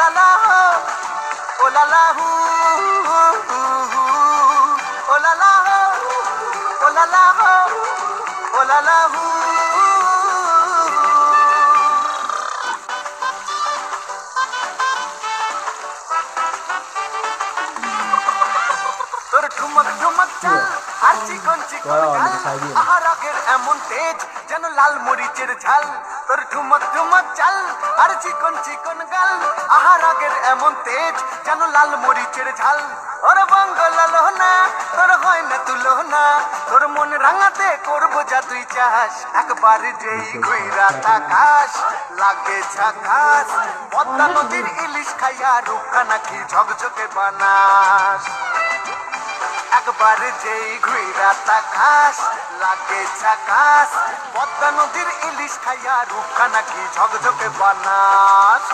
লা লা হো, ও লা লা হু, ও লা লা হো, ও লা লা হো, ও লা লা হু। তোর ঠুমক ঠুমক চাল আর চিকন চিকন গাল, আহার আগের এমন তেজ যেন লাল মরিচের ঝাল। তোর ঠুমক ঠুমক চাল আর চিকন চিকন গাল, আহার আগের এমন তেজ যেন লাল মরিচের ঝাল। ওর বঙ্গলাল না, তোর হয় না তুলনা, তোর মন রাঙাতে করবো যা তুই চাস। একবার যেই ঘুইরা তাকাস লাগে ঝাকাস, পদ্মা নদীর ইলিশ খাইয়া রূপখানা কি ঝকঝকে বানাস। একবার যেই ঘুইরা তাকাস লাগে ঝাকাস, পদ্মা নদীর ইলিশ খাইয়া রূপখানা কি ঝকঝকে বানাস।